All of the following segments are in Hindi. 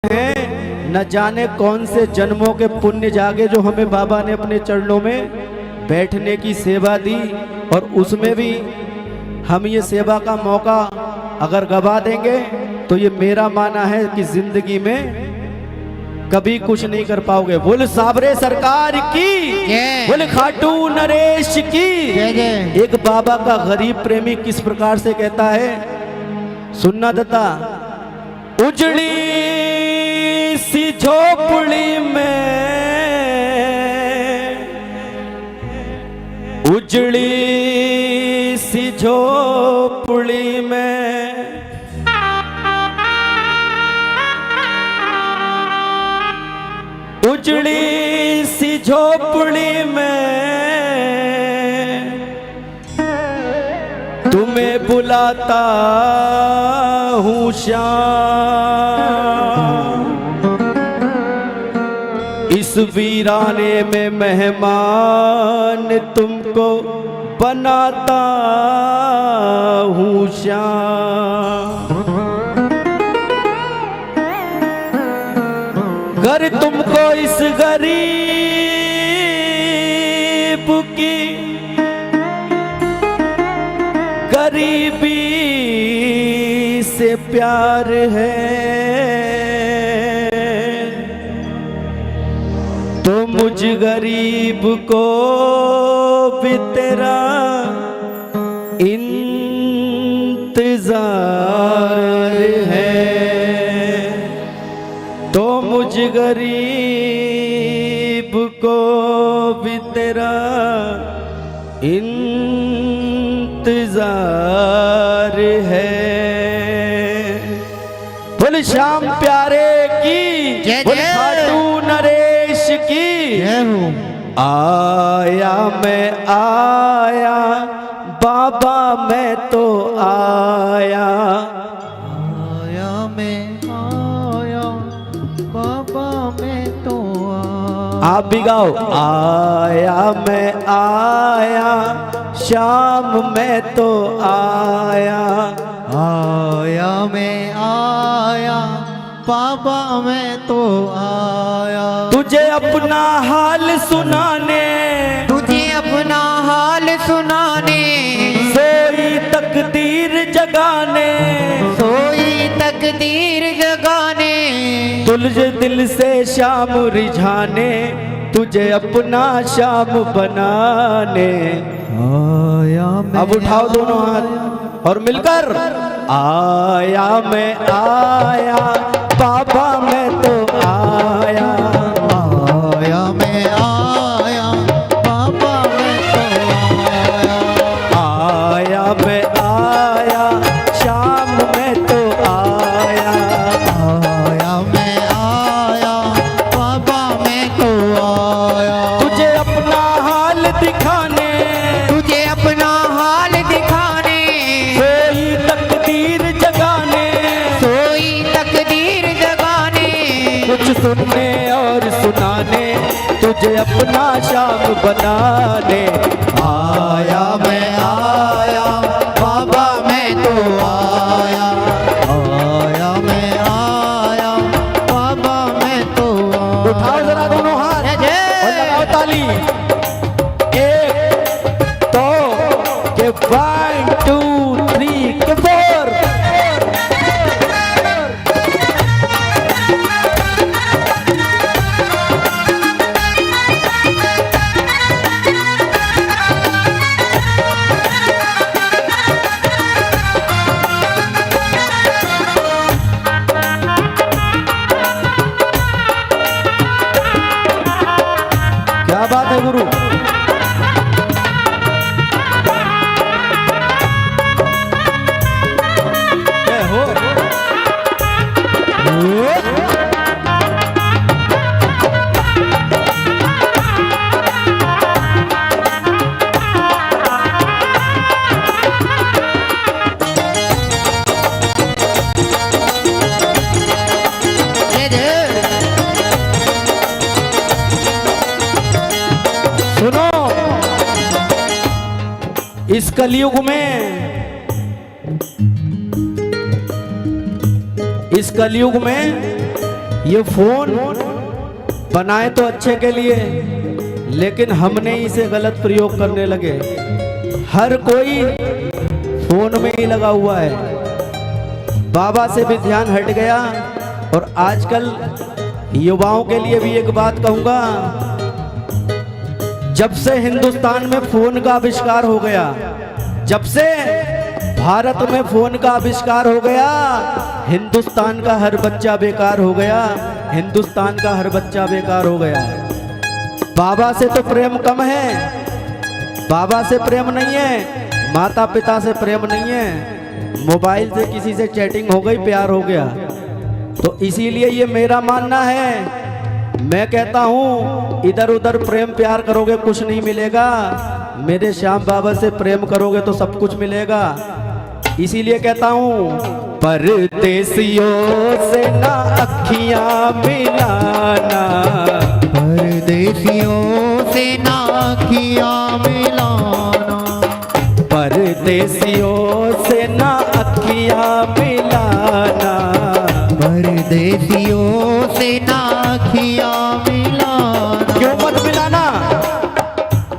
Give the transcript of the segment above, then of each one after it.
हैं, न जाने कौन से जन्मों के पुण्य जागे जो हमें बाबा ने अपने चरणों में बैठने की सेवा दी। और उसमें भी हम ये सेवा का मौका अगर गवा देंगे तो ये मेरा मानना है कि जिंदगी में कभी कुछ नहीं कर पाओगे। बोल साबरे सरकार की, बोल खाटू नरेश की। एक बाबा का गरीब प्रेमी किस प्रकार से कहता है, सुनना दत्ता। उजड़ी सी झोपड़ी में, उजड़ी सी झोपड़ी में, उजड़ी सी झोपड़ी में तुम्हें बुलाता हूँ श्याम। इस वीराने में मेहमान तुमको बनाता हूँ श्याम। घर तुमको इस गरीब की गरीबी से प्यार है, तो मुझ गरीब को भी तेरा इंतजार है, तो मुझ गरीब को भी तेरा इंतजार है। बोल श्याम प्यारे की, बोल खाटू नरेश की। आया मैं आया बाबा मैं तो आया, आया मैं आया बाबा मैं तो आया। आप भी गाओ। आया मैं आया शाम मैं तो आया, आया मैं आया बाबा मैं तो आया। तुझे अपना हाल सुनाने, तुझे अपना हाल सुनाने, सोई तकदीर जगाने, सोई तकदीर जगाने, तुझे दिल से शाम रिझाने, तुझे अपना शाम बनाने। आया मैं अब उठाओ दोनों हाथ और मिलकर। आया मैं आया बाबा मैं तो आया, आया मैं आया बाबा मैं तो आया। आया मैं आया शाम मैं तो आया, आया मैं आया बाबा मैं तो आया। तुझे अपना हाल दिखाने, तुझे अपना हाल दिखाने, सोई तकदीर जगाने, सोई तकदीर जगाने, कुछ सुनने और सुनाने, तुझे अपना शाम बनाने। आया मैं आया बाबा मैं तो आया, आया मैं आया बाबा मैं तो आया। उठाओ जरा दोनों हाथ और लगाओ ताली। एक दो के 1 2 3 के 4। क्या बात है गुरु। जय हो। सुनो, इस कलयुग में, इस कलयुग में ये फोन बनाए तो अच्छे के लिए, लेकिन हमने इसे गलत प्रयोग करने लगे। हर कोई फोन में ही लगा हुआ है, बाबा से भी ध्यान हट गया। और आजकल युवाओं के लिए भी एक बात कहूंगा, जब से हिंदुस्तान में फोन का आविष्कार हो गया, जब से भारत में फोन का आविष्कार हो गया, हिंदुस्तान का हर बच्चा बेकार हो गया, हिंदुस्तान का हर बच्चा बेकार हो गया। बाबा से तो प्रेम कम है, बाबा से प्रेम नहीं है, माता पिता से प्रेम नहीं है, मोबाइल से किसी से चैटिंग हो गई, प्यार हो गया। तो इसीलिए ये मेरा मानना है, मैं कहता हूँ इधर उधर प्रेम प्यार करोगे कुछ नहीं मिलेगा, मेरे श्याम बाबा से प्रेम करोगे तो सब कुछ मिलेगा। इसीलिए कहता हूँ परदेसियों से ना अखियां मिलाना, परदेसियों से ना अखियां मिलाना, परदेसियों से ना अखियां मिलाना, परदेसियों से ना अखियां मिलाना। क्यों मत मिलाना?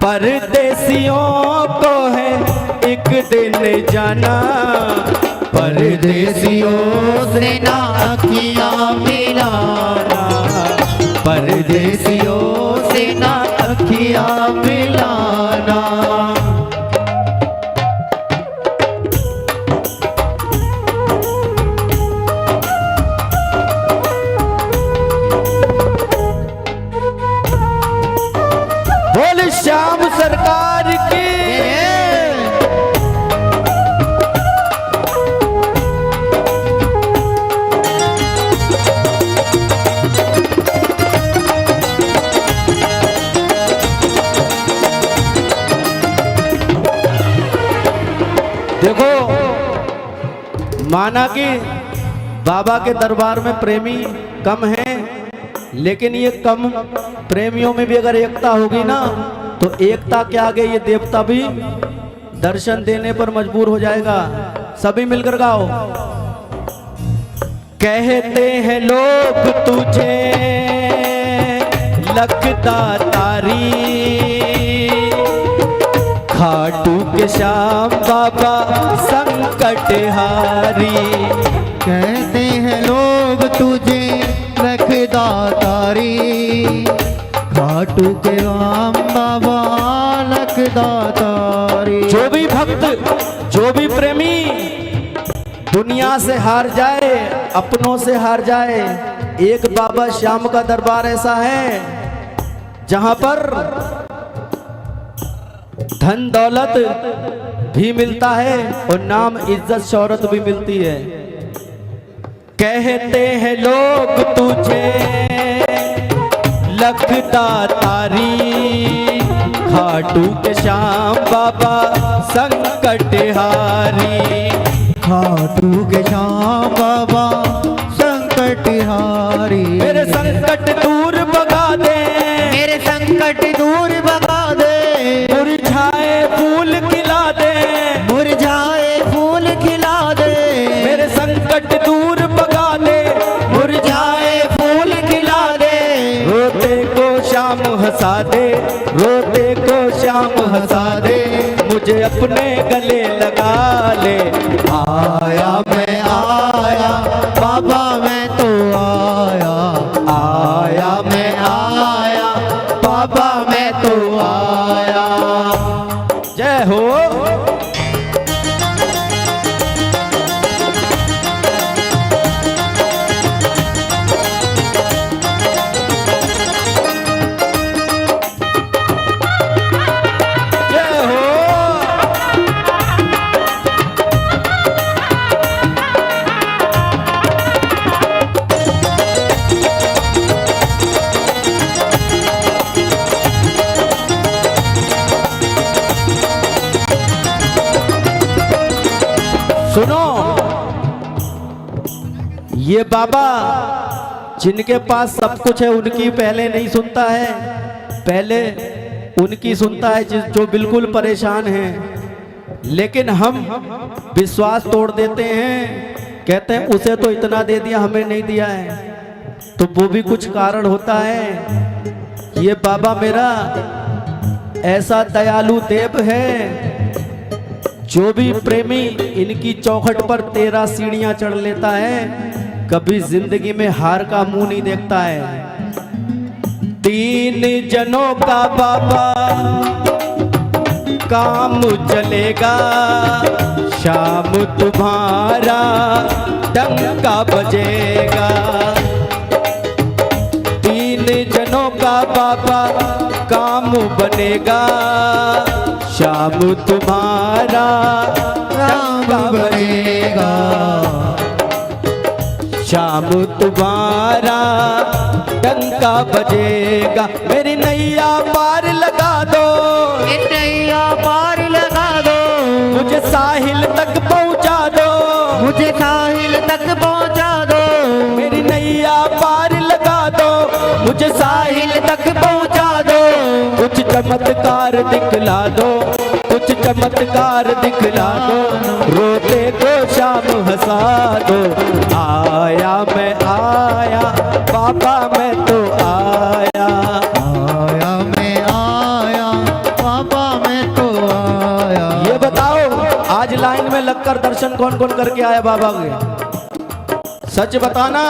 परदेसियों को है एक दिन जाना, परदेसियों से ना अखियां मिलाना, परदेसियों से ना अखियां मिलाना। बोल श्याम सरकार की। देखो, माना कि बाबा के दरबार में प्रेमी कम हैं, लेकिन ये कम प्रेमियों में भी अगर एकता होगी ना, तो एकता के आगे ये देवता भी दर्शन देने पर मजबूर हो जाएगा। सभी मिलकर गाओ। कहते हैं लोग तुझे लगता तारी, खाटू के श्याम बाबा संकट हारी। कहते हैं लोग तुझे रखदा तारी, खाटू के राम बाबा लखदा तारी। जो भी भक्त, जो भी प्रेमी दुनिया से हार जाए, अपनों से हार जाए, एक बाबा श्याम का दरबार ऐसा है जहां पर धन दौलत भी मिलता है और नाम इज्जत शौहरत भी मिलती है। कहते हैं लोग तुझे लगता तारी, खाटू के श्याम बाबा संकट हारी। खाटू के श्याम बाबा संकट हारी। मेरे संकट दूर भगा दे, मेरे संकट दूर भगा दे, मुरझाए फूल खिला दे, मुरझाए फूल खिला दे। मेरे संकट दूर भगा दे, मुरझाए फूल खिला दे। रोते को श्याम हंसा दे, रोते को श्याम हंसा दे, मुझे अपने गले लगा ले। आया मैं आया बाबा मैं तो आया, आया मैं आया बाबा मैं तो आया। जय हो। जय हो। सुनो, ये बाबा जिनके पास सब कुछ है उनकी पहले नहीं सुनता है, पहले उनकी सुनता है जो बिल्कुल परेशान हैं। लेकिन हम विश्वास तोड़ देते हैं, कहते हैं उसे तो इतना दे दिया हमें नहीं दिया है। तो वो भी कुछ कारण होता है। ये बाबा मेरा ऐसा दयालु देव है, जो भी प्रेमी इनकी चौखट पर 13 सीढ़ियां चढ़ लेता है, कभी जिंदगी में हार का मुंह नहीं देखता है। 3 जनों का बाबा काम चलेगा, शाम तुम्हारा डंका बजेगा। 3 जनों का बाबा काम बनेगा, शाम तुम्हारा डंका बजेगा। शाम तुम्हारा डंका बजेगा। मेरी नैया पार लगा दो, नैया पार लगा दो, मुझे साहिल तक पहुंचा दो, मुझे साहिल तक पहुंचा दो। मेरी नैया पार लगा दो, मुझे साहिल तक पहुंचा दो। कुछ चमत्कार दिखला दो, कुछ चमत्कार दिखला दो, रोते को शाम हंसा दो। आया मैं आया बाबा मैं तो आया, आया मैं आया बाबा मैं तो आया। ये बताओ आज लाइन में लगकर दर्शन कौन कौन करके आया बाबा के? सच बताना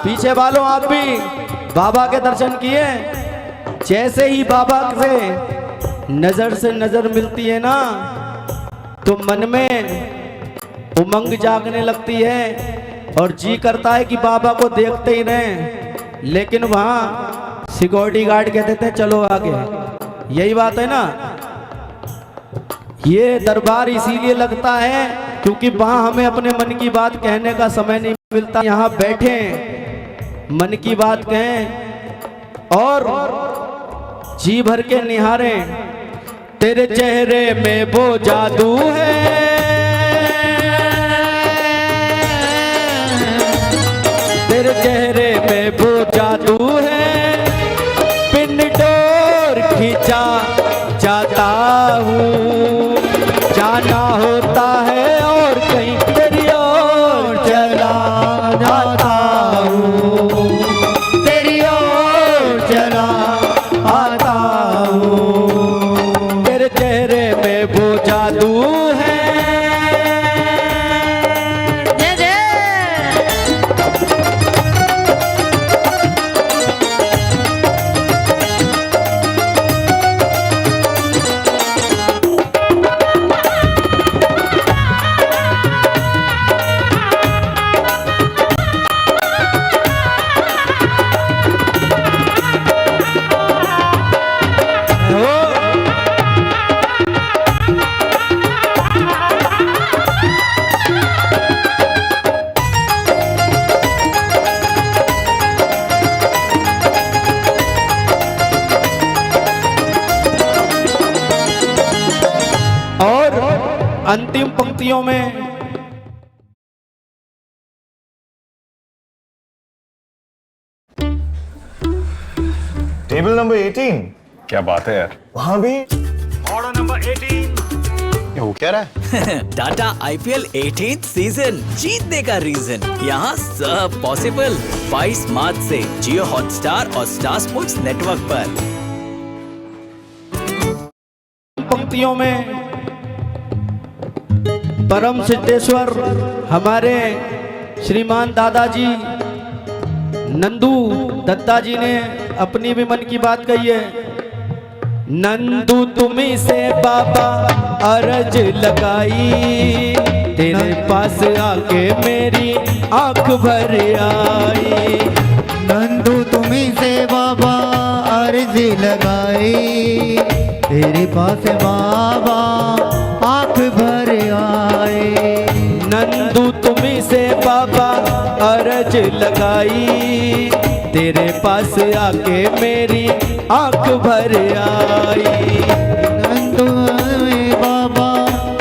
पीछे वालों, आप भी बाबा के दर्शन किए? जैसे ही बाबा से नजर मिलती है ना, तो मन में उमंग जागने लगती है और जी करता है कि बाबा को देखते ही रहें। लेकिन वहां सिक्योरिटी गार्ड कहते थे चलो आगे। यही बात है ना, ये दरबार इसीलिए लगता है क्योंकि वहां हमें अपने मन की बात कहने का समय नहीं मिलता। यहाँ बैठे मन की बात कहें और जी भर के निहारें। तेरे चेहरे में वो जादू है, तेरे चेहरे में वो जादू है, पिन डोर खींचा जाता हूँ, जाना होता है और कहीं तेरी ओर चला जाता हूँ, तेरी ओर चला आता हूँ। तेरे चेहरे में वो जादू है। अंतिम पंक्तियों में टेबल नंबर 18। क्या बात है यार, वहां भी ऑर्डर नंबर 18। ये हो क्या रहा है? टाटा IPL 18th सीजन जीतने का रीजन, यहाँ सब पॉसिबल। 22 मार्च से जियो हॉटस्टार और स्टार स्पोर्ट्स नेटवर्क पर। पंक्तियों में परम सिद्धेश्वर हमारे श्रीमान दादाजी नंदू दत्ता जी ने अपनी भी मन की बात कही है। नंदू तुम्ही से बाबा अर्ज लगाई, तेरे पास आके मेरी आंख भर आई। नंदू तुम्ही से बाबा अर्ज लगाई, तेरे पास बाबा आंख भर आए। नंदू तुम्ही से बाबा अर्ज लगाई, तेरे पास आके मेरी आंख भर आई। नंदू में बाबा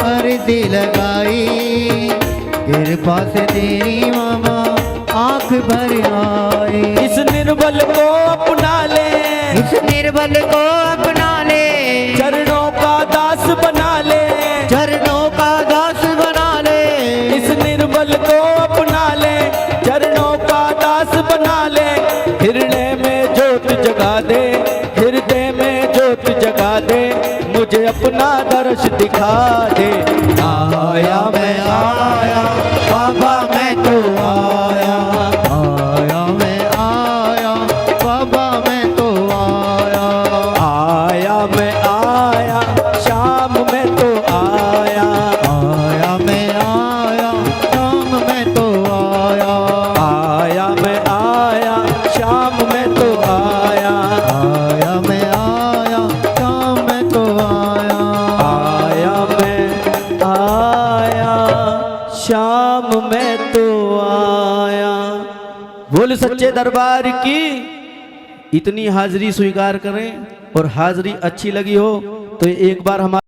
अर्ज लगाई, तेरे पास तेरी मामा आंख भर आए। इस निर्बल को अपना ले, इस निर्बल को अपना ले, चरणों का दास बना ले, चरणों का दास बना ले। इस निर्बल को अपना ले, चरणों का दास बना ले। मुझे अपना दर्श दिखा दे। आया मैं आया बाबा मैं तो आया, आया मैं आया बाबा मैं तो आया, आया मैं आया शाम में तो आया, आया मैं आया शाम में तो आया, आया मैं आया शाम में तो आया, आया मैं आया शाम में तो आया, आया मैं आया शाम में तो आया। बोल सच्चे दरबार की इतनी हाजिरी स्वीकार करें, और हाजिरी अच्छी लगी हो तो एक बार हमारे